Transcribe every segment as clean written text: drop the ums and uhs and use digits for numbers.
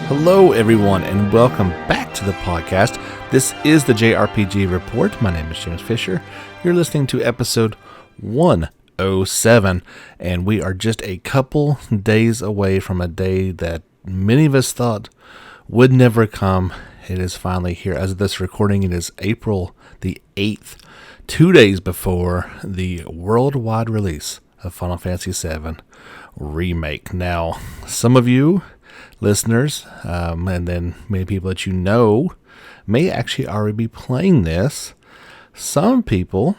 Hello, everyone, and welcome back to the podcast. This is the JRPG Report. My name is James Fisher. You're listening to episode 107, and we are just a couple days away from a day that many of us thought would never come. It is finally here. As of this recording, it is April the 8th, 2 days before the worldwide release of Final Fantasy VII Remake. Now, some of you listeners, and then many people that you know, may actually already be playing this. Some people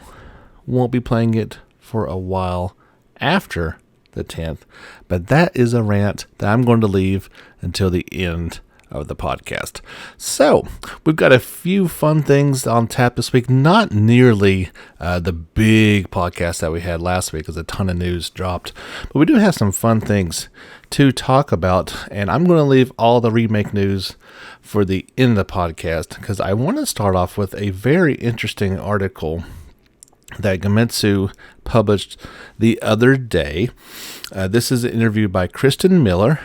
won't be playing it for a while after the 10th, but that is a rant that I'm going to leave until the end of the podcast. So, we've got a few fun things on tap this week. Not nearly the big podcast that we had last week, because a ton of news dropped. But we do have some fun things to talk about, and I'm going to leave all the remake news for the end of the podcast, because I want to start off with a very interesting article that Gamitsu published the other day. This is an interview by Kirsten Miller,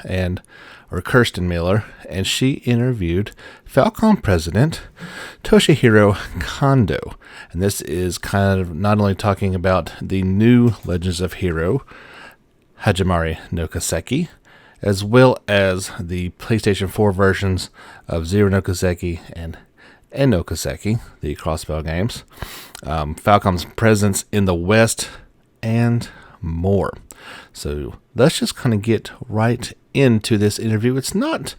and she interviewed Falcom President Toshihiro Kondo. And this is kind of not only talking about the new Legends of Hero, Hajimari no Kiseki, as well as the PlayStation 4 versions of Zero no Kiseki and No Kiseki, the Crossbell games, Falcom's presence in the West, and more. So let's just kind of get right into this interview. It's not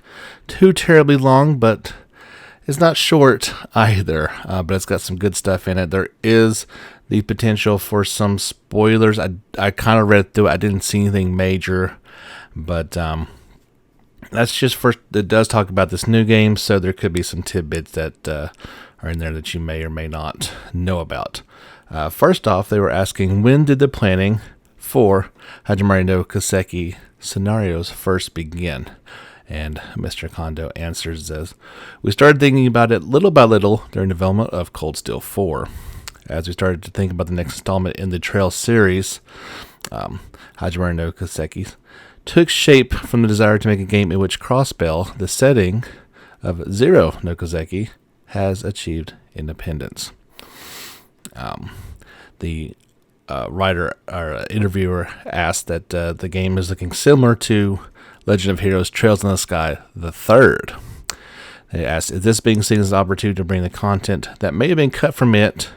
too terribly long, but it's not short either, but it's got some good stuff in it. There is the potential for some spoilers. I kind of read through it. I didn't see anything major, but that's just first. It does talk about this new game, so there could be some tidbits that are in there that you may or may not know about. First off, they were asking, when did the planning for Hajimari no Kiseki scenarios first begin? And Mr. Kondo answers as, we started thinking about it little by little during development of Cold Steel 4. As we started to think about the next installment in the Trail series, Hajimari no Kiseki took shape from the desire to make a game in which Crossbell, the setting of Zero no Kiseki, has achieved independence. The writer or interviewer asked that the game is looking similar to Legend of Heroes Trails in the Sky the Third. They asked, is this being seen as an opportunity to bring the content that may have been cut from it,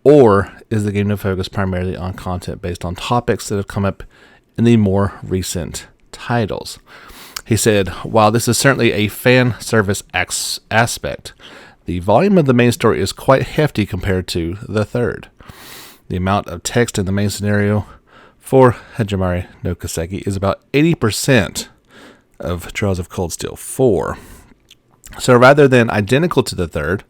or is the game to focus primarily on content based on topics that have come up in the more recent titles? He said, while this is certainly a fan service aspect, the volume of the main story is quite hefty compared to the third. The amount of text in the main scenario for Hajimari no Kiseki is about 80% of Trails of Cold Steel 4. So rather than identical to the third,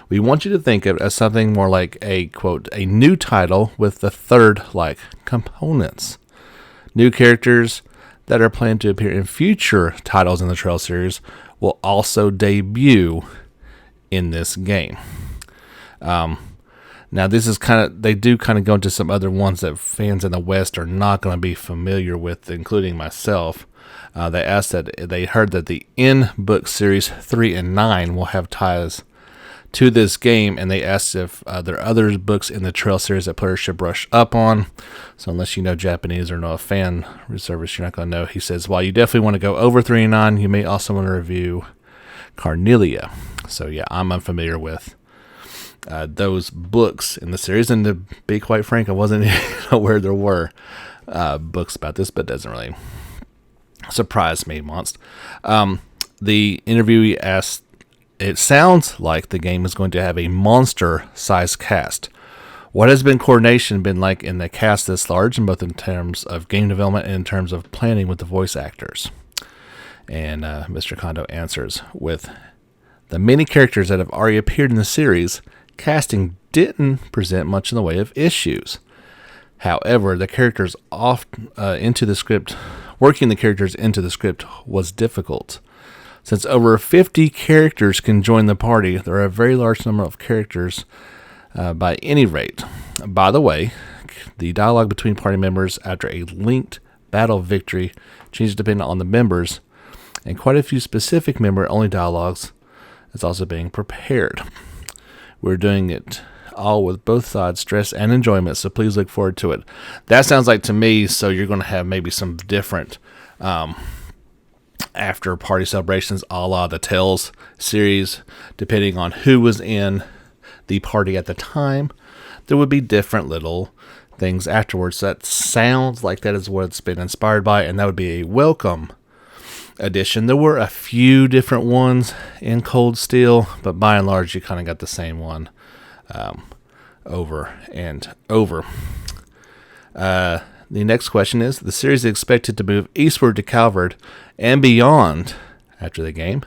we want you to think of it as something more like a, quote, a new title with the third-like components. New characters that are planned to appear in future titles in the Trail series will also debut in this game. Now, this is they do kind of go into some other ones that fans in the West are not going to be familiar with, including myself. They asked that they heard that the in-book series 3 and 9 will have ties to this game, and they asked if there are other books in the Trail series that players should brush up on. So unless you know Japanese or know a fan service, you're not going to know. He says, while you definitely want to go over 3 and 9, you may also want to review Carnelia. So yeah, I'm unfamiliar with those books in the series, and to be quite frank, I wasn't aware there were books about this, but it doesn't really surprise me once. The interviewee asked, it sounds like the game is going to have a monster-sized cast. What has coordination been like in the cast this large, in both in terms of game development and in terms of planning with the voice actors? And Mr. Kondo answers with, the many characters that have already appeared in the series, casting didn't present much in the way of issues. However, the characters working the characters into the script was difficult. Since over 50 characters can join the party, there are a very large number of characters by any rate. By the way, The dialogue between party members after a linked battle victory changes depending on the members, and quite a few specific member-only dialogues is also being prepared. We're doing it all with both sides' stress and enjoyment, so please look forward to it. That sounds like to me, so you're going to have maybe some different after party celebrations a la the Tales series, depending on who was in the party at the time. There would be different little things afterwards. That sounds like that is what it's been inspired by, and that would be a welcome addition. There were a few different ones in Cold Steel, but by and large, you kind of got the same one over and over. The next question is, the series is expected to move eastward to Calvard and beyond after the game,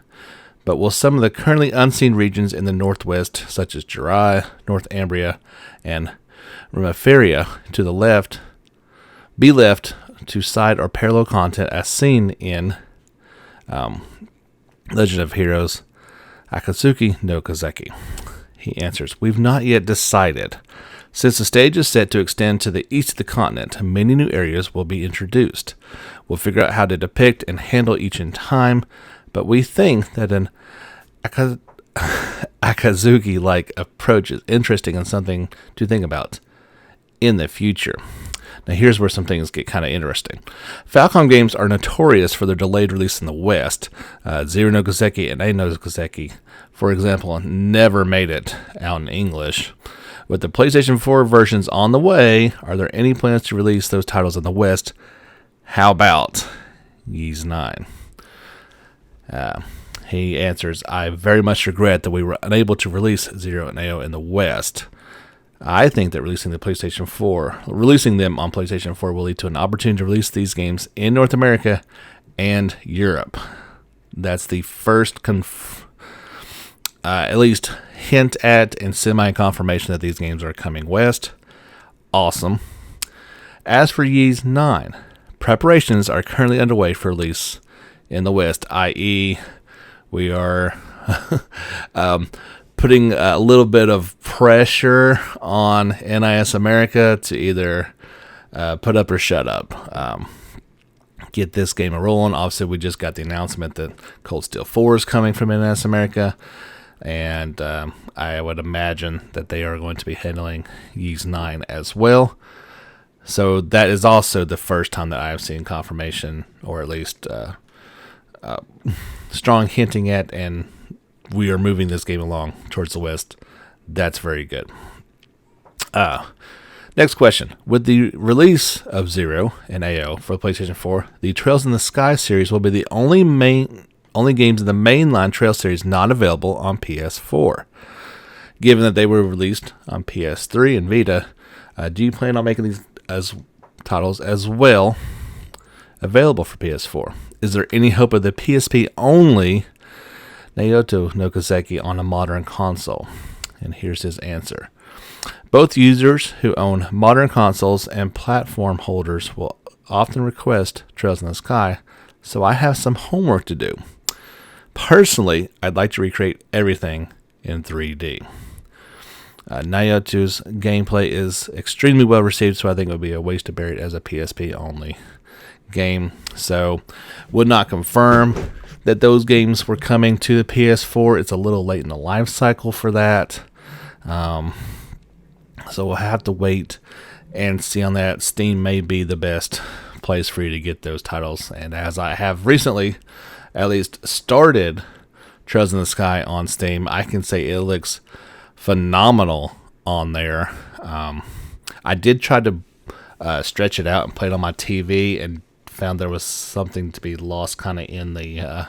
but will some of the currently unseen regions in the northwest, such as Jirai, Northumbria, and Rumeferia to the left, be left to side or parallel content as seen in Legend of Heroes Akatsuki no Kiseki? He answers, we've not yet decided. Since the stage is set to extend to the east of the continent, many new areas will be introduced. We'll figure out how to depict and handle each in time, but we think that an Akazuki-like approach is interesting and something to think about in the future. Now here's where some things get kind of interesting. Falcom games are notorious for their delayed release in the West. Zero no Kiseki and A no Kiseki, for example, never made it out in English. With the PlayStation 4 versions on the way, are there any plans to release those titles in the West? How about Ys 9? He answers, I very much regret that we were unable to release Zero and AO in the West. I think that releasing them on PlayStation 4 will lead to an opportunity to release these games in North America and Europe. That's the first at least hint at and semi-confirmation that these games are coming west. Awesome. As for Ys 9, preparations are currently underway for release in the West, i.e. we are putting a little bit of pressure on NIS America to either put up or shut up. Get this game rolling. Obviously, we just got the announcement that Cold Steel 4 is coming from NIS America, and I would imagine that they are going to be handling Ys 9 as well. So that is also the first time that I have seen confirmation, or at least strong hinting at, and we are moving this game along towards the West. That's very good. Next question. With the release of Zero and AO for PlayStation 4, the Trails in the Sky series will be the only games in the mainline Trail series not available on PS4. Given that they were released on PS3 and Vita, do you plan on making these titles as well available for PS4? Is there any hope of the PSP only Naoto no Kiseki on a modern console? And here's his answer. Both users who own modern consoles and platform holders will often request Trails in the Sky, so I have some homework to do. Personally, I'd like to recreate everything in 3D. Naoto's gameplay is extremely well received, so I think it would be a waste to bury it as a PSP only game. So, would not confirm that those games were coming to the PS4. It's a little late in the life cycle for that. So we'll have to wait and see on that. Steam may be the best place for you to get those titles. And as I have recently at least started Trails in the Sky on Steam, I can say it looks phenomenal on there. I did try to stretch it out and play it on my TV and found there was something to be lost kind of in the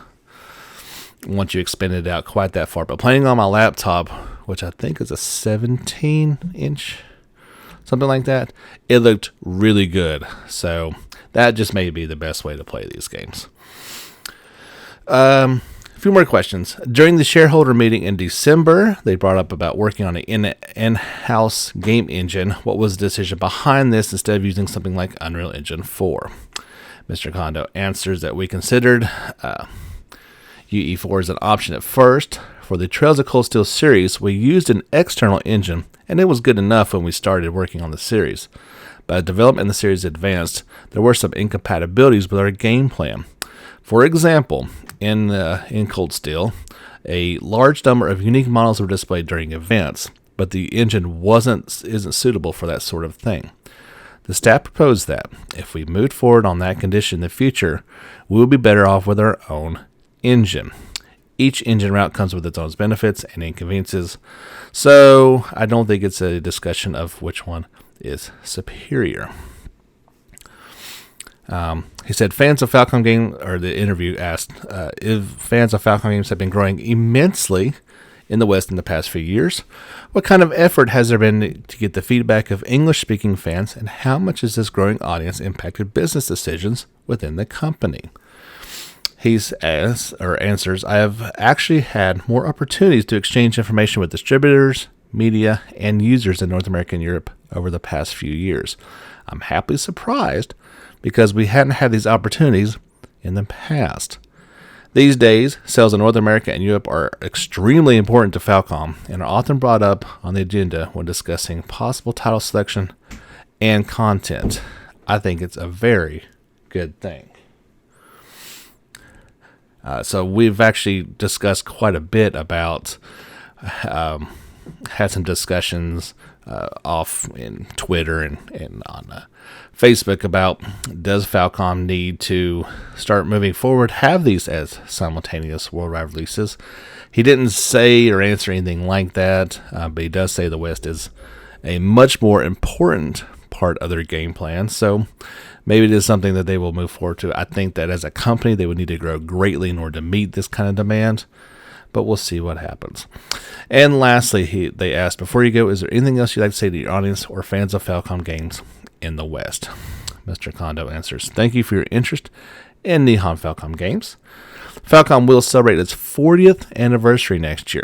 once you expand it out quite that far. But playing on my laptop, which I think is a 17-inch, something like that, it looked really good. So that just may be the best way to play these games. A few more questions. During the shareholder meeting in December, they brought up about working on an in-house game engine. What was the decision behind this instead of using something like Unreal Engine 4? Mr. Kondo answers that we considered UE4 as an option at first. For the Trails of Cold Steel series, we used an external engine, and it was good enough when we started working on the series. But development in the series advanced, there were some incompatibilities with our game plan. For example, in Cold Steel, a large number of unique models were displayed during events, but the engine isn't suitable for that sort of thing. The staff proposed that if we moved forward on that condition in the future, we would be better off with our own engine. Each engine route comes with its own benefits and inconveniences, so I don't think it's a discussion of which one is superior. He said fans of Falcom games, or the interview asked if fans of Falcom games have been growing immensely in the West in the past few years. What kind of effort has there been to get the feedback of English-speaking fans, and how much has this growing audience impacted business decisions within the company? Answers, I have actually had more opportunities to exchange information with distributors, media, and users in North America and Europe over the past few years. I'm happily surprised because we hadn't had these opportunities in the past. These days, sales in North America and Europe are extremely important to Falcom and are often brought up on the agenda when discussing possible title selection and content. I think it's a very good thing. So we've actually discussed quite a bit about, had some discussions off in Twitter and on Facebook about, does Falcom need to start moving forward, have these as simultaneous worldwide releases? He didn't say or answer anything like that, but he does say the West is a much more important part of their game plan, so maybe it is something that they will move forward to. I think that as a company, they would need to grow greatly in order to meet this kind of demand, but we'll see what happens. And lastly, they asked, before you go, is there anything else you'd like to say to your audience or fans of Falcom games in the West? Mr. Kondo answers, thank you for your interest in Nihon Falcom games. Falcom will celebrate its 40th anniversary next year.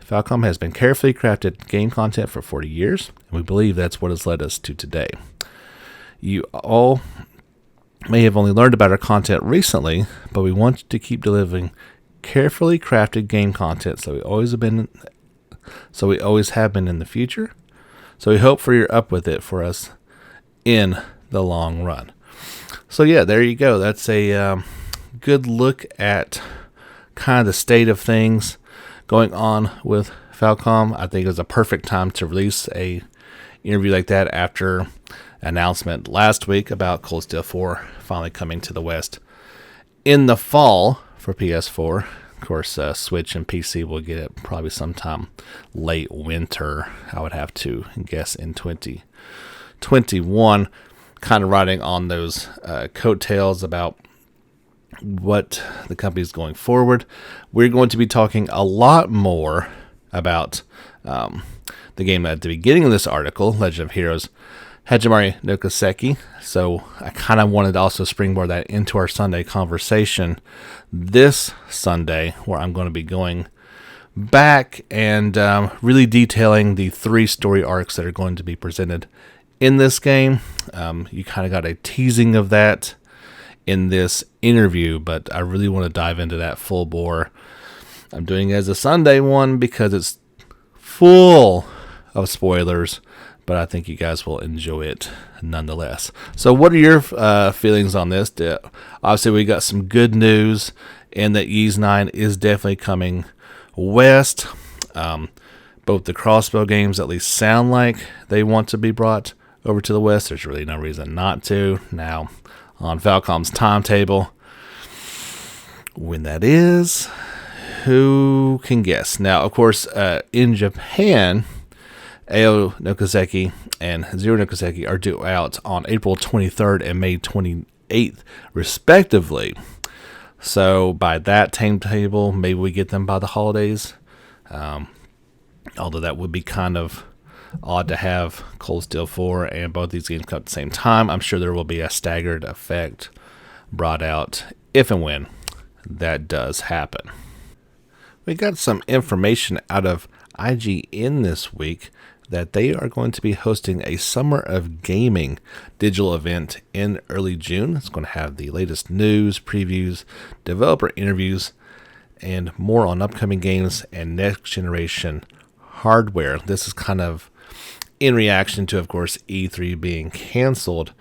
Falcom has been carefully crafted game content for 40 years, and we believe that's what has led us to today. You all may have only learned about our content recently, but we want to keep delivering carefully crafted game content so we always have been in the future. So we hope for you're up with it for us in the long run. So yeah, there you go. That's a good look at kind of the state of things going on with Falcom. I think it was a perfect time to release a interview like that after announcement last week about Cold Steel 4 finally coming to the West in the fall for PS4. Of course, Switch and PC will get it probably sometime late winter, I would have to guess, in 2021. Kind of riding on those coattails about what the company is going forward. We're going to be talking a lot more about the game at the beginning of this article, Legend of Heroes Hajimari no Kiseki. So I kind of wanted to also springboard that into our Sunday conversation this Sunday, where I'm going to be going back and really detailing the 3 story arcs that are going to be presented in this game. You kind of got a teasing of that in this interview, but I really want to dive into that full bore. I'm doing it as a Sunday one because it's full of spoilers, but I think you guys will enjoy it nonetheless. So what are your feelings on this? Obviously, we got some good news, and that Ys 9 is definitely coming west. Both the Crossbell games at least sound like they want to be brought over to the West. There's really no reason not to. Now, on Falcom's timetable, when that is, who can guess? Now, of course, in Japan, Ao no Kiseki and Zero no Kiseki are due out on April 23rd and May 28th, respectively. So by that timetable, maybe we get them by the holidays. Although that would be kind of odd to have Cold Steel 4 and both these games come at the same time. I'm sure there will be a staggered effect brought out if and when that does happen. We got some information out of IGN this week that they are going to be hosting a Summer of Gaming digital event in early June. It's going to have the latest news, previews, developer interviews, and more on upcoming games and next generation hardware. This is kind of in reaction to, of course, E3 being canceled.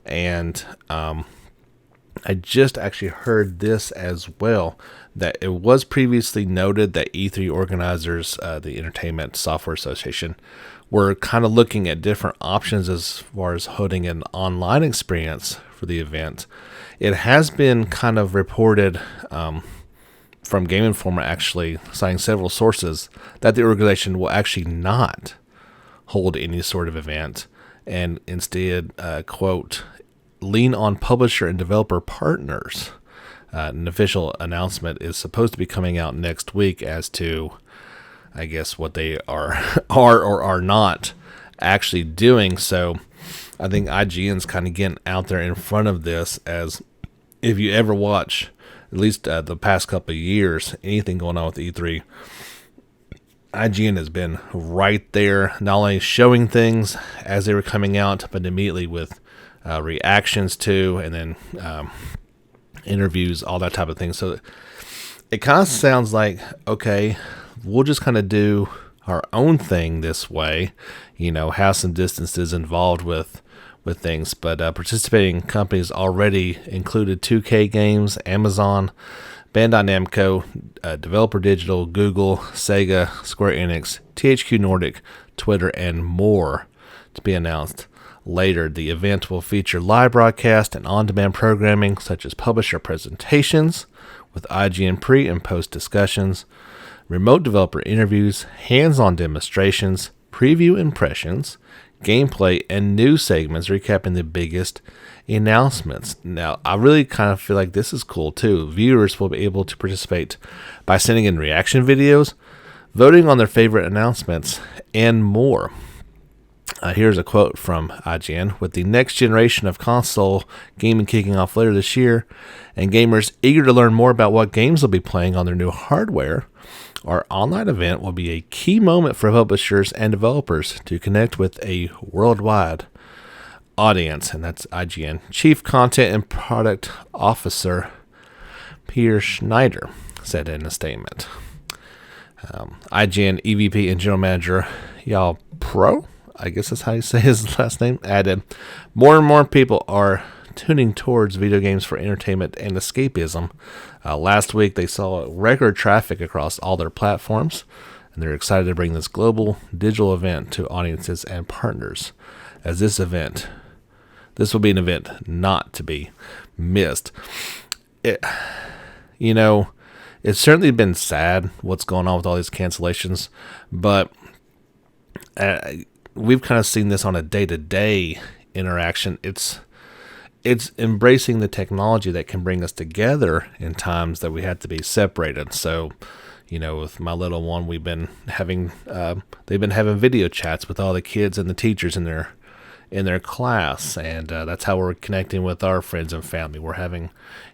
And I just actually heard this as well, that it was previously noted that E3 organizers, the Entertainment Software Association, were kind of looking at different options as far as holding an online experience for the event. It has been kind of reported from Game Informer, actually citing several sources, that the organization will actually not hold any sort of event and instead, quote, lean on publisher and developer partners. An official announcement is supposed to be coming out next week as to, I guess, what they are or are not actually doing. So I think IGN's kind of getting out there in front of this, as if you ever watch, at least the past couple of years, anything going on with E3, IGN has been right there, not only showing things as they were coming out, but immediately with reactions to, and then interviews, all that type of thing. So it kind of sounds like, okay, we'll just kind of do our own thing this way, have some distances involved with things. But participating companies already included 2K Games, Amazon, Bandai Namco, Developer Digital, Google, Sega, Square Enix, THQ Nordic, Twitter, and more to be announced later. The event will feature live broadcast and on-demand programming such as publisher presentations with IGN pre- and post-discussions, remote developer interviews, hands-on demonstrations, preview impressions, gameplay, and news segments recapping the biggest announcements. Now, I really kind of feel like this is cool too. Viewers will be able to participate by sending in reaction videos, voting on their favorite announcements, and more. Here's a quote from IGN. With the next generation of console gaming kicking off later this year, and gamers eager to learn more about what games they'll be playing on their new hardware, our online event will be a key moment for publishers and developers to connect with a worldwide audience. And that's IGN Chief Content and Product Officer Peter Schneider said in a statement. IGN EVP and General Manager Yao Pro, I guess that's how you say his last name, added, more and more people are tuning towards video games for entertainment and escapism. Last week, they saw record traffic across all their platforms, and they're excited to bring this global digital event to audiences and partners. As this will be an event not to be missed. It's certainly been sad what's going on with all these cancellations, but we've kind of seen this on a day-to-day interaction. It's embracing the technology that can bring us together in times that we had to be separated. So, with my little one, they've been having video chats with all the kids and the teachers in their class, and that's how we're connecting with our friends and family. We're having,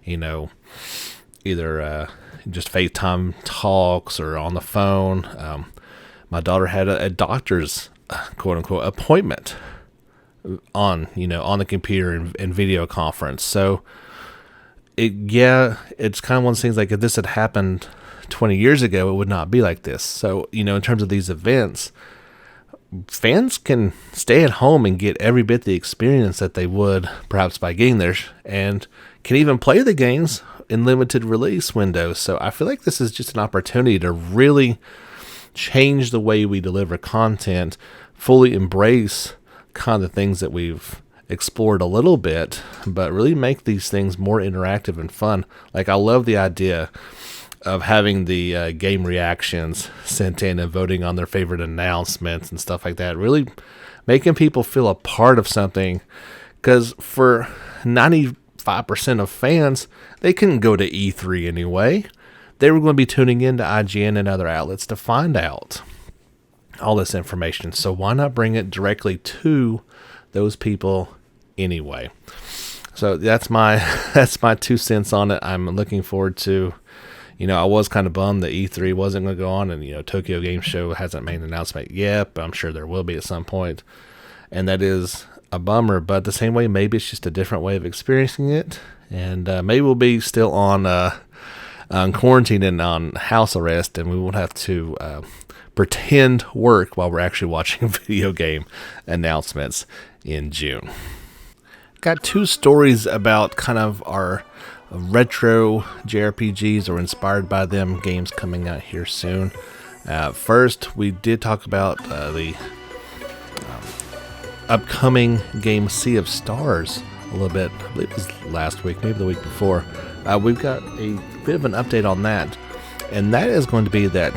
either just FaceTime talks or on the phone. My daughter had a doctor's quote unquote appointment on the computer and video conference. So it's kind of one of those things, like if this had happened 20 years ago, it would not be like this. So, in terms of these events, fans can stay at home and get every bit the experience that they would perhaps by getting there, and can even play the games in limited release windows. So I feel like this is just an opportunity to really change the way we deliver content, fully embrace kind of the things that we've explored a little bit, but really make these things more interactive and fun. Like, I love the idea of having the game reactions sent in and voting on their favorite announcements and stuff like that, really making people feel a part of something, because for 95% of fans, they couldn't go to E3 anyway. They were going to be tuning into IGN and other outlets to find out all this information. So why not bring it directly to those people anyway? So that's my 2 cents on it. I'm looking forward to, I was kind of bummed that E3 wasn't going to go on, and Tokyo Game Show hasn't made an announcement yet, but I'm sure there will be at some point, and that is a bummer. But the same way, maybe it's just a different way of experiencing it, and maybe we'll be still on quarantine and on house arrest, and we won't have to pretend work while we're actually watching video game announcements in June. Got 2 stories about kind of our retro JRPGs or inspired by them games coming out here soon. First, we did talk about the upcoming game Sea of Stars a little bit. I believe it was last week, maybe the week before. We've got a bit of an update on that, and that is going to be that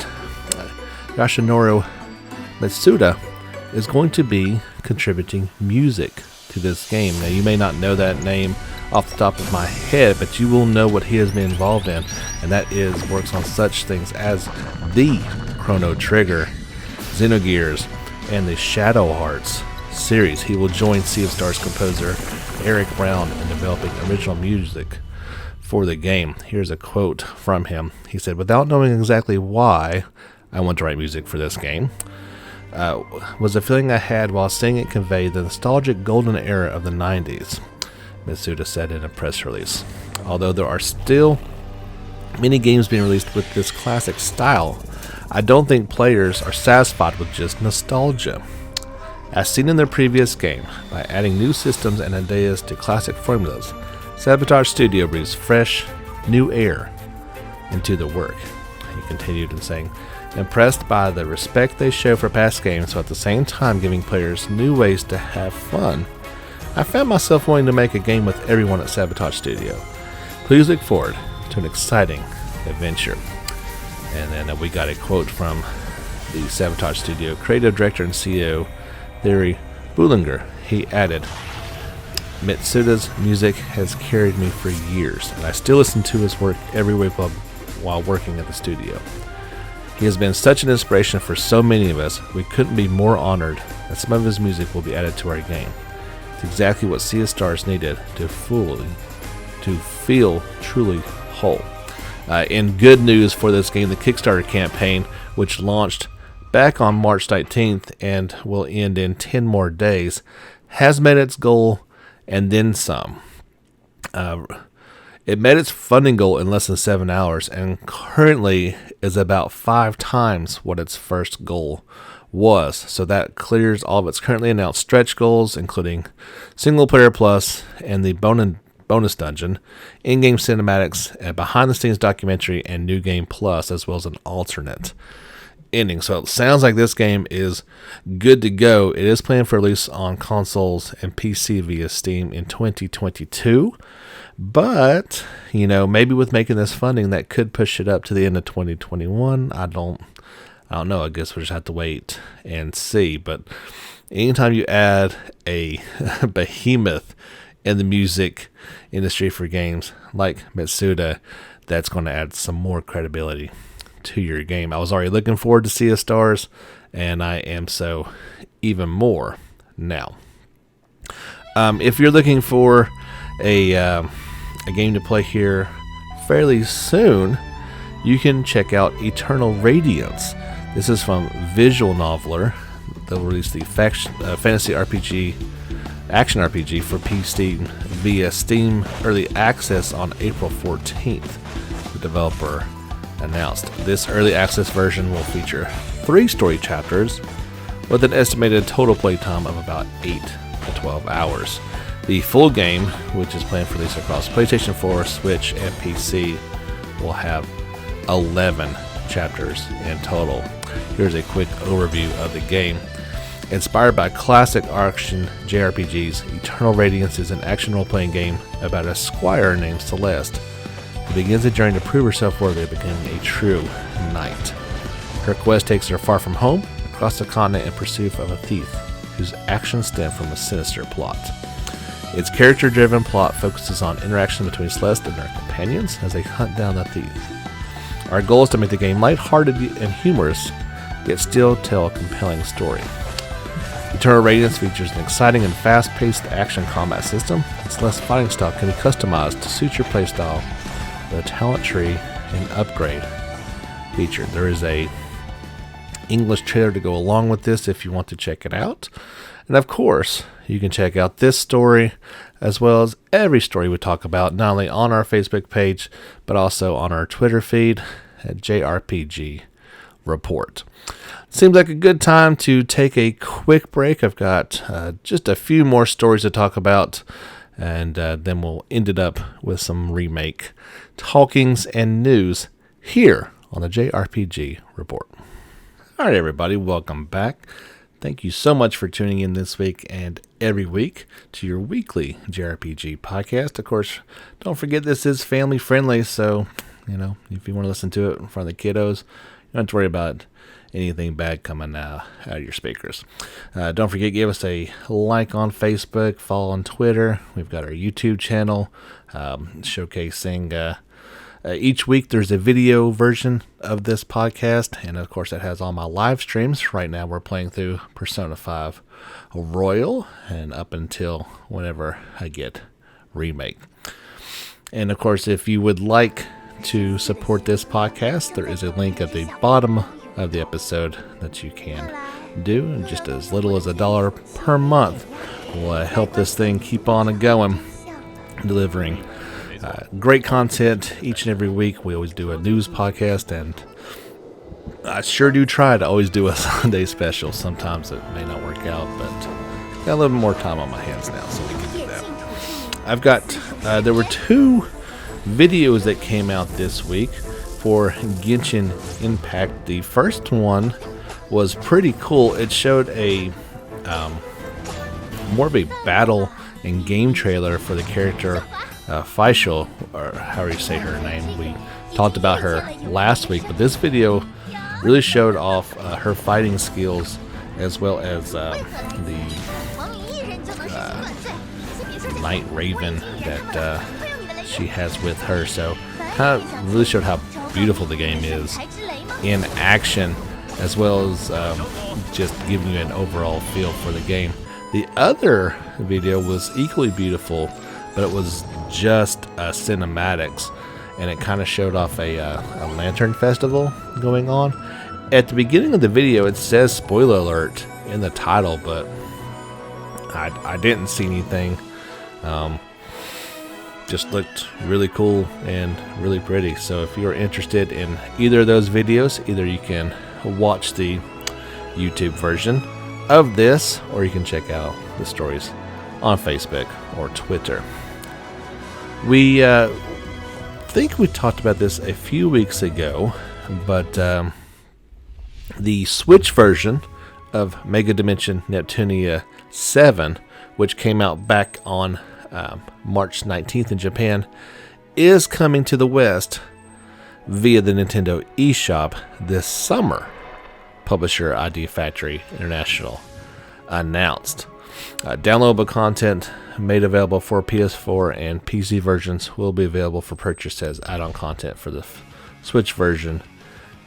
Yoshinori Matsuda is going to be contributing music to this game. Now, you may not know that name off the top of my head, but you will know what he has been involved in, and that is works on such things as the Chrono Trigger, Xenogears, and the Shadow Hearts series. He will join Sea of Stars composer Eric Brown in developing original music for the game. Here's a quote from him. He said, "Without knowing exactly why I want to write music for this game, was a feeling I had while seeing it convey the nostalgic golden era of the 90s, Matsuda said in a press release. Although there are still many games being released with this classic style, I don't think players are satisfied with just nostalgia. As seen in their previous game, by adding new systems and ideas to classic formulas, Sabotage Studio breathes fresh, new air into the work." He continued in saying, "Impressed by the respect they show for past games, while at the same time giving players new ways to have fun, I found myself wanting to make a game with everyone at Sabotage Studio. Please look forward to an exciting adventure." And then we got a quote from the Sabotage Studio creative director and CEO, Larry Bullinger. He added, "Mitsuda's music has carried me for years, and I still listen to his work every week while working at the studio. He has been such an inspiration for so many of us, we couldn't be more honored that some of his music will be added to our game. It's exactly what Sea of Stars needed to feel truly whole." In good news for this game, the Kickstarter campaign, which launched back on March 19th and will end in 10 more days, has met its goal and then some. It met its funding goal in less than 7 hours and currently is about 5 times what its first goal was. So that clears all of its currently announced stretch goals, including Single Player Plus and the bonus dungeon, in-game cinematics, a behind-the-scenes documentary, and New Game Plus, as well as an alternate ending. So it sounds like this game is good to go. It is planned for release on consoles and PC via Steam in 2022. But, maybe with making this funding, that could push it up to the end of 2021. I don't know. I guess we'll just have to wait and see. But anytime you add a behemoth in the music industry for games like Matsuda, that's going to add some more credibility to your game. I was already looking forward to Sea of Stars, and I am so even more now. If you're looking for a game to play here fairly soon, you can check out Eternal Radiance. This is from Visual Noveler. They'll release the fantasy RPG, action RPG for PC via Steam Early Access on April 14th. The developer announced. This early access version will feature 3 story chapters with an estimated total playtime of about 8 to 12 hours. The full game, which is planned for release across PlayStation 4, Switch, and PC, will have 11 chapters in total. Here's a quick overview of the game. Inspired by classic action JRPGs, Eternal Radiance is an action role-playing game about a squire named Celeste who begins a journey to prove herself worthy of becoming a true knight. Her quest takes her far from home, across the continent in pursuit of a thief whose actions stem from a sinister plot. Its character-driven plot focuses on interaction between Celeste and her companions as they hunt down the thief. Our goal is to make the game lighthearted and humorous, yet still tell a compelling story. Eternal Radiance features an exciting and fast-paced action combat system. Celeste's fighting style can be customized to suit your playstyle with a talent tree and upgrade featured. There is a English trailer to go along with this if you want to check it out. And of course, you can check out this story as well as every story we talk about, not only on our Facebook page, but also on our Twitter feed at JRPG report. Seems like a good time to take a quick break. I've got just a few more stories to talk about, and then we'll end it up with some remake talkings and news here on the JRPG Report. All right, everybody, welcome back. Thank you so much for tuning in this week and every week to your weekly JRPG podcast. Of course, don't forget this is family friendly, so if you want to listen to it in front of the kiddos, you don't have to worry about anything bad coming out of your speakers. Don't forget, give us a like on Facebook, follow on Twitter. We've got our YouTube channel showcasing each week there's a video version of this podcast, and of course it has all my live streams. Right now we're playing through Persona 5 Royal, and up until whenever I get Remake. And of course, if you would like to support this podcast, there is a link at the bottom of the episode that you can do, and just as little as $1 per month will help this thing keep on going, delivering great content each and every week. We always do a news podcast, and I sure do try to always do a Sunday special. Sometimes it may not work out, but got a little more time on my hands now, so we can do that. I've got there were 2 videos that came out this week for Genshin Impact. The first one was pretty cool. It showed a more of a battle and game trailer for the character Faisal, or however you say her name. We talked about her last week, but this video really showed off her fighting skills, as well as the Night Raven that she has with her. So kind of really showed how beautiful the game is in action, as well as just giving you an overall feel for the game. The other video was equally beautiful, but it was just cinematics, and it kind of showed off a lantern festival going on. At the beginning of the video, it says spoiler alert in the title, but I didn't see anything. Just looked really cool and really pretty. So if you're interested in either of those videos, either you can watch the YouTube version of this, or you can check out the stories on Facebook or Twitter. We think we talked about this a few weeks ago, but the Switch version of Mega Dimension Neptunia 7, which came out back on March 19th in Japan, is coming to the West via the Nintendo eShop this summer, publisher ID Factory International announced. Downloadable content made available for PS4 and PC versions will be available for purchase as add-on content for the Switch version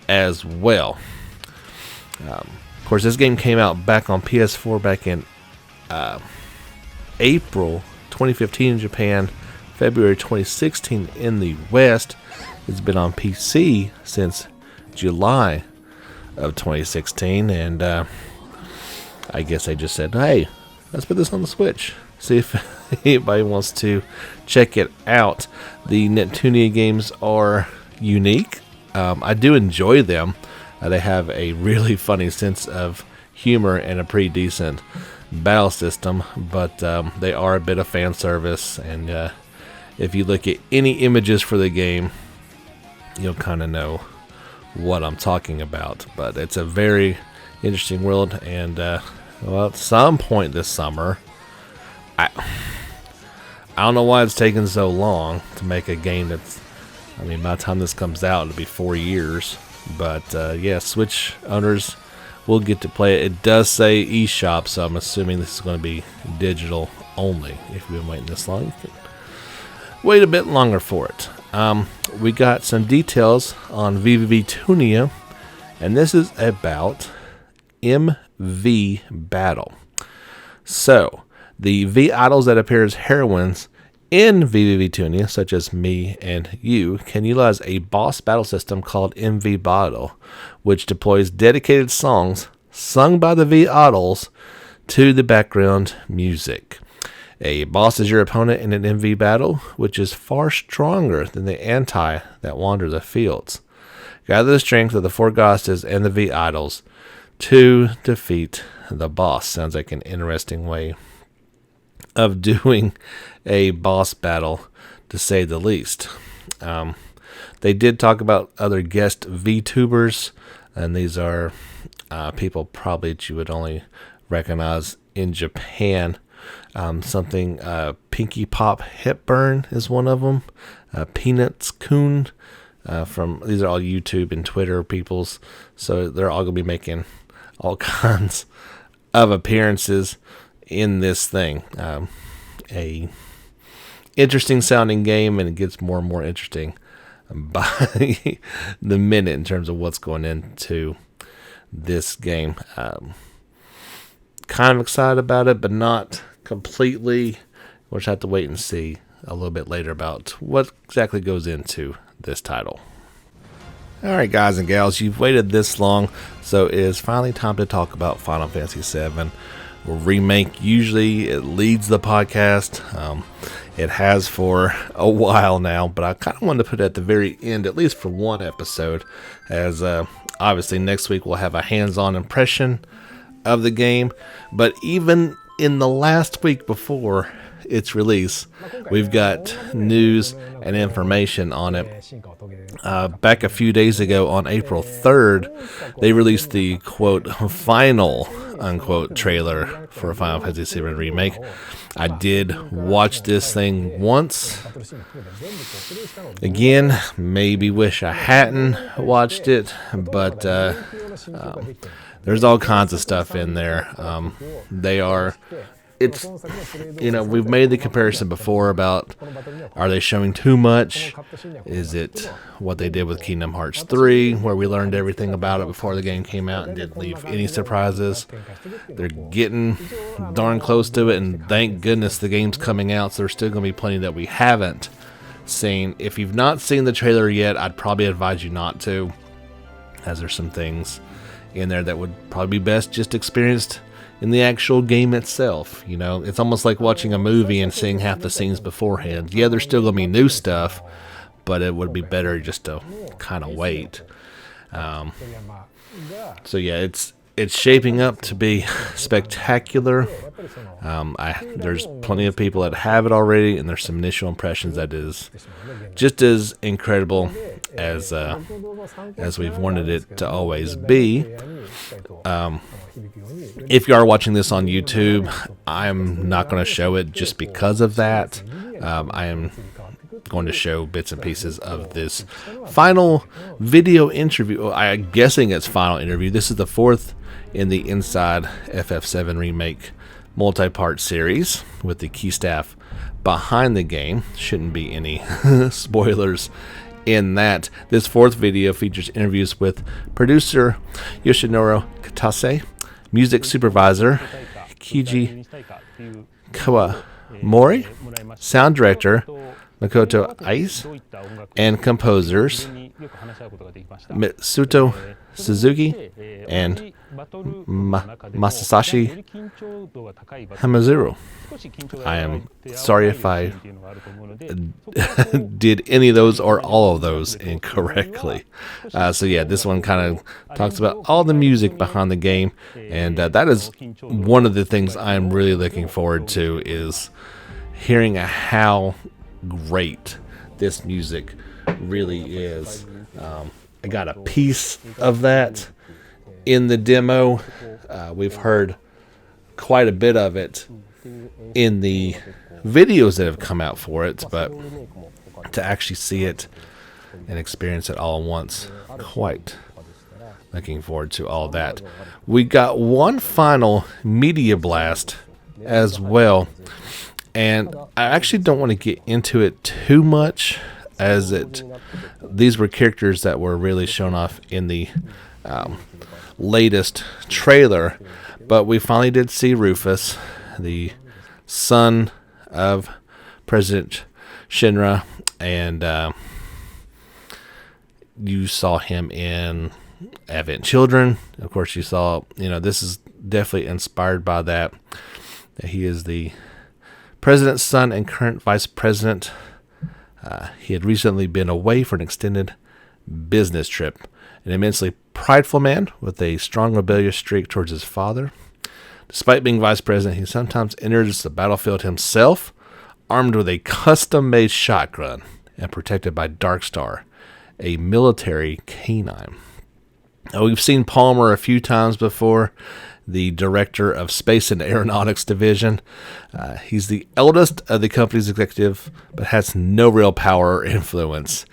as well. Of course, this game came out back on PS4 back in April 2015 in Japan, February 2016 in the West. It's been on PC since July of 2016, and I guess they just said, hey, let's put this on the Switch. See if anybody wants to check it out. The Neptunia games are unique. I do enjoy them. They have a really funny sense of humor and a pretty decent battle system, but they are a bit of fan service, and if you look at any images for the game, you'll kind of know what I'm talking about. But it's a very interesting world, and at some point this summer, I don't know why it's taken so long to make a game that's, by the time this comes out, it'll be 4 years. But Switch owners will get to play it. It does say eShop, so I'm assuming this is going to be digital only. If you've been waiting this long, you can wait a bit longer for it. We got some details on Neptunia, and this is about MV Battle. So, the V idols that appear as heroines in Neptunia, such as me and you, can utilize a boss battle system called MV Battle, which deploys dedicated songs sung by the V idols to the background music. A boss is your opponent in an MV battle, which is far stronger than the anti that wander the fields. Gather the strength of the 4 goddesses and the V idols to defeat the boss. Sounds like an interesting way of doing a boss battle, to say the least. They did talk about other guest VTubers, and these are people probably that you would only recognize in Japan. Pinky Pop Hepburn is one of them. Peanuts Coon. These are all YouTube and Twitter peoples, so they're all gonna be making all kinds of appearances in this thing. A interesting sounding game, and it gets more and more interesting by the minute in terms of what's going into this game. Kind of excited about it, but not completely. We'll just have to wait and see a little bit later about what exactly goes into this title. Alright guys and gals, you've waited this long, so it is finally time to talk about Final Fantasy VII Remake. Usually it leads the podcast. It has for a while now, but I kind of wanted to put it at the very end, at least for one episode, as obviously next week we'll have a hands-on impression of the game. But even in the last week before its release, we've got news and information on it. Back a few days ago on April 3rd, they released the quote final unquote trailer for Final Fantasy VII Remake. I did watch this thing once. Again, maybe wish I hadn't watched it, but there's all kinds of stuff in there. We've made the comparison before about, are they showing too much? Is it what they did with Kingdom Hearts 3, where we learned everything about it before the game came out and didn't leave any surprises? They're getting darn close to it, and thank goodness the game's coming out, so there's still going to be plenty that we haven't seen. If you've not seen the trailer yet, I'd probably advise you not to, as there's some things in there that would probably be best just experienced in the actual game itself. You know, it's almost like watching a movie and seeing half the scenes beforehand. Yeah, there's still going to be new stuff, but it would be better just to kind of wait. So yeah, it's shaping up to be spectacular. There's plenty of people that have it already, and there's some initial impressions that is just as incredible as we've wanted it to always be. If you are watching this on YouTube, I'm not going to show it just because of that. I am going to show bits and pieces of this final video interview. I'm guessing it's final interview. This is the 4th in the Inside FF7 Remake multi-part series with the key staff behind the game. Shouldn't be any spoilers in that. This 4th video features interviews with producer Yoshinori Katase, music supervisor Kiji Kawamori, sound director Makoto Ais, and composers Mitsuto Suzuki and Masashi Hamazuru. I am sorry if I did any of those or all of those incorrectly. So yeah, this one kind of talks about all the music behind the game, and that is one of the things I'm really looking forward to, is hearing how great this music really is. I got a piece of that in the demo. We've heard quite a bit of it in the videos that have come out for it, but to actually see it and experience it all at once, quite looking forward to all that. We got one final media blast as well, and I actually don't want to get into it too much, as these were characters that were really shown off in the latest trailer, but we finally did see Rufus, the son of President Shinra, and you saw him in Advent Children. Of course, you saw, this is definitely inspired by that he is the president's son and current vice president. He had recently been away for an extended business trip an immensely prideful man with a strong rebellious streak towards his father. Despite being vice president, he sometimes enters the battlefield himself, armed with a custom-made shotgun and protected by Darkstar, a military canine. Now, we've seen Palmer a few times before, the director of Space and Aeronautics Division. He's the eldest of the company's executive, but has no real power or influence.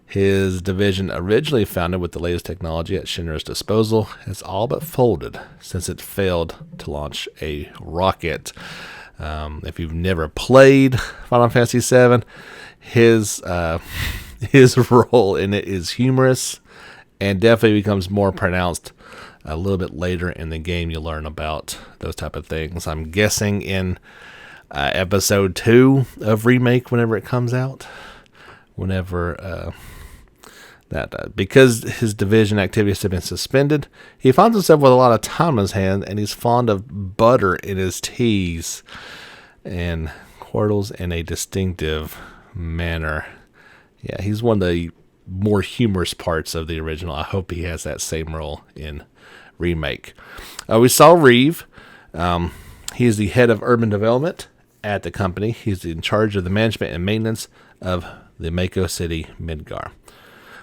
His division, originally founded with the latest technology at Shinra's disposal, has all but folded since it failed to launch a rocket. If you've never played Final Fantasy VII, his role in it is humorous and definitely becomes more pronounced a little bit later in the game. You'll learn about those type of things. I'm guessing in episode 2 of Remake, whenever it comes out. Because his division activities have been suspended, he finds himself with a lot of time on his hands, and he's fond of butter in his teas and quartles in a distinctive manner. Yeah, he's one of the more humorous parts of the original. I hope he has that same role in Remake. We saw Reeve. He is the head of urban development at the company. He's in charge of the management and maintenance of the Mako City Midgar.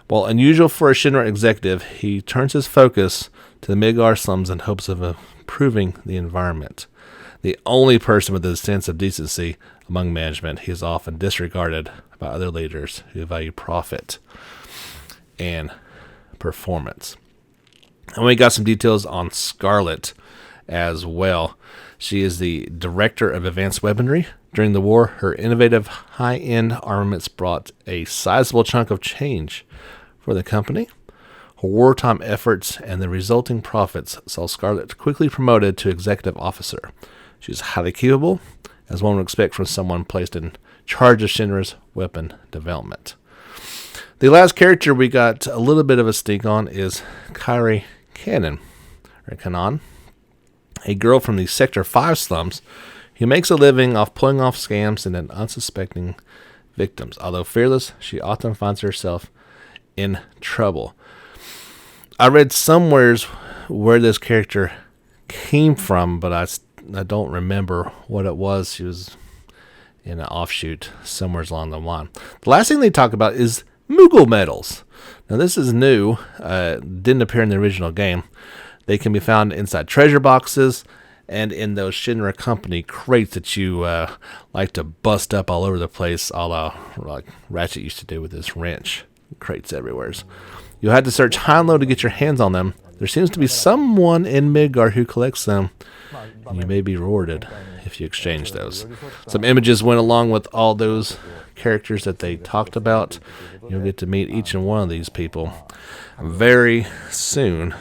While unusual for a Shinra executive, he turns his focus to the Midgar slums in hopes of improving the environment. The only person with a sense of decency among management, he is often disregarded by other leaders who value profit and performance. And we got some details on Scarlet as well. She is the director of advanced weaponry. During the war, her innovative high-end armaments brought a sizable chunk of change for the company. Her wartime efforts and the resulting profits saw Scarlet quickly promoted to executive officer. She is highly capable, as one would expect from someone placed in charge of Shinra's weapon development. The last character we got a little bit of a sneak on is Kairi Kanan, a girl from the Sector 5 slums who makes a living off pulling off scams and unsuspecting victims. Although fearless, she often finds herself in trouble. I read somewheres where this character came from, but I don't remember what it was. She was in an offshoot somewhere along the line. The last thing they talk about is Moogle medals. Now, this is new. Didn't appear in the original game. They can be found inside treasure boxes and in those Shinra Company crates that you like to bust up all over the place, a la like Ratchet used to do with his wrench. Crates everywhere. You'll have to search high and low to get your hands on them. There seems to be someone in Midgar who collects them, and you may be rewarded if you exchange those. Some images went along with all those characters that they talked about. You'll get to meet each and one of these people very soon,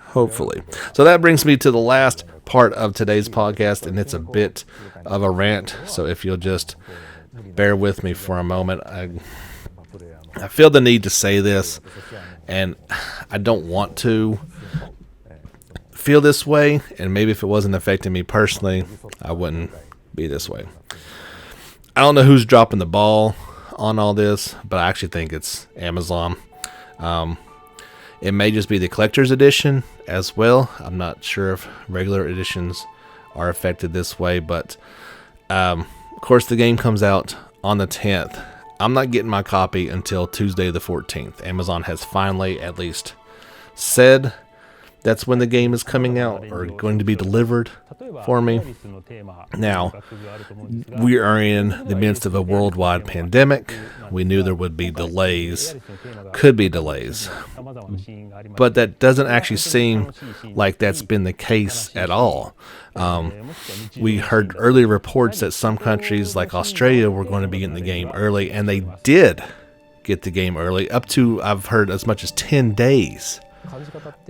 hopefully. So that brings me to the last part of today's podcast, and it's a bit of a rant, so if you'll just bear with me for a moment. I feel the need to say this, and I don't want to feel this way, and maybe if it wasn't affecting me personally, I wouldn't be this way. I don't know who's dropping the ball on all this, but I actually think it's Amazon. It may just be the collector's edition as well. I'm not sure if regular editions are affected this way, but of course the game comes out on the 10th. I'm not getting my copy until Tuesday the 14th. Amazon has finally at least said that's when the game is coming out or going to be delivered for me. Now, we are in the midst of a worldwide pandemic. We knew there would be delays, could be delays, but that doesn't actually seem like that's been the case at all. We heard earlier reports that some countries like Australia were going to be getting the game early, and they did get the game early, up to, I've heard, as much as 10 days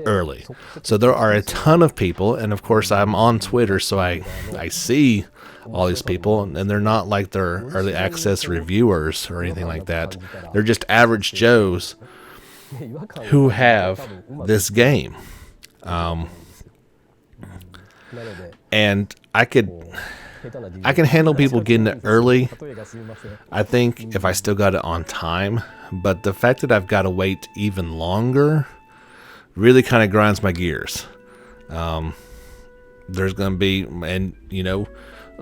early. So there are a ton of people, and of course I'm on Twitter, so I see all these people, and they're not like they're early access reviewers or anything like that. They're just average Joes who have this game. And I can handle people getting it early, I think, if I still got it on time. But the fact that I've got to wait even longer really kind of grinds my gears. There's going to be, and you know,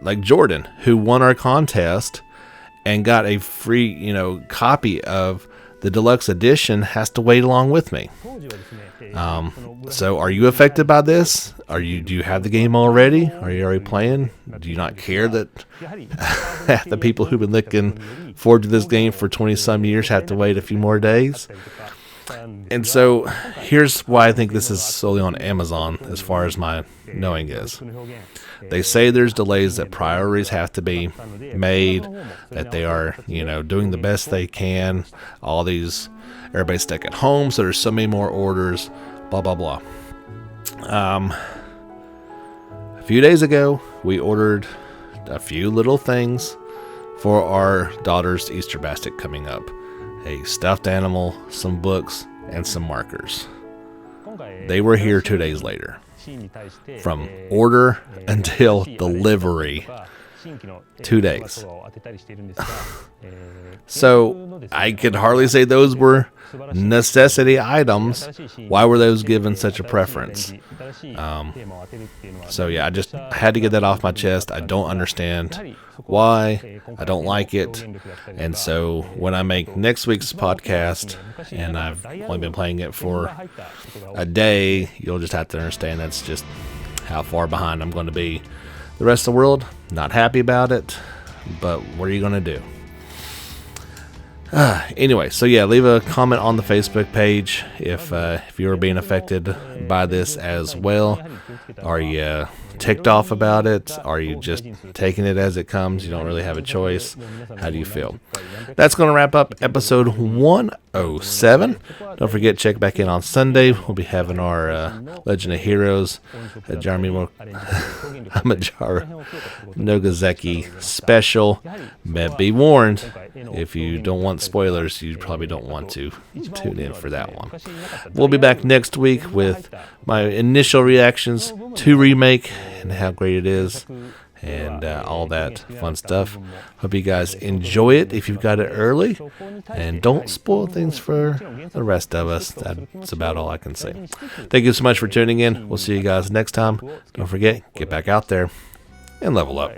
like Jordan, who won our contest and got a free, you know, copy of the deluxe edition, has to wait along with me. So are you affected by this? Do you have the game already? Are you already playing? Do you not care that the people who've been looking forward to this game for 20 some years have to wait a few more days? And so here's why I think this is solely on Amazon as far as my knowing is. They say there's delays, that priorities have to be made, that they are, you know, doing the best they can. Everybody's stuck at home, so there's so many more orders, blah, blah, blah. A few days ago, we ordered a few little things for our daughter's Easter basket coming up. A stuffed animal, some books, and some markers. They were here 2 days later. From order until delivery, 2 days. So I could hardly say those were necessity items. Why were those given such a preference? So yeah, I just had to get that off my chest. I don't understand why. I don't like it. And so when I make next week's podcast, and I've only been playing it for a day, you'll just have to understand that's just how far behind I'm going to be. The rest of the world, not happy about it, but what are you going to do? Anyway, so yeah, leave a comment on the Facebook page if you're being affected by this as well. Are you ticked off about it? Are you just taking it as it comes? You don't really have a choice. How do you feel? That's going to wrap up episode 107. Don't forget, check back in on Sunday. We'll be having our Legend of Heroes Hajimari no Kiseki special. But be warned, if you don't want spoilers, you probably don't want to tune in for that one. We'll be back next week with my initial reactions to Remake and how great it is, and all that fun stuff. Hope you guys enjoy it if you've got it early, and don't spoil things for the rest of us. That's about all I can say. Thank you so much for tuning in. We'll see you guys next time. Don't forget, get back out there and level up.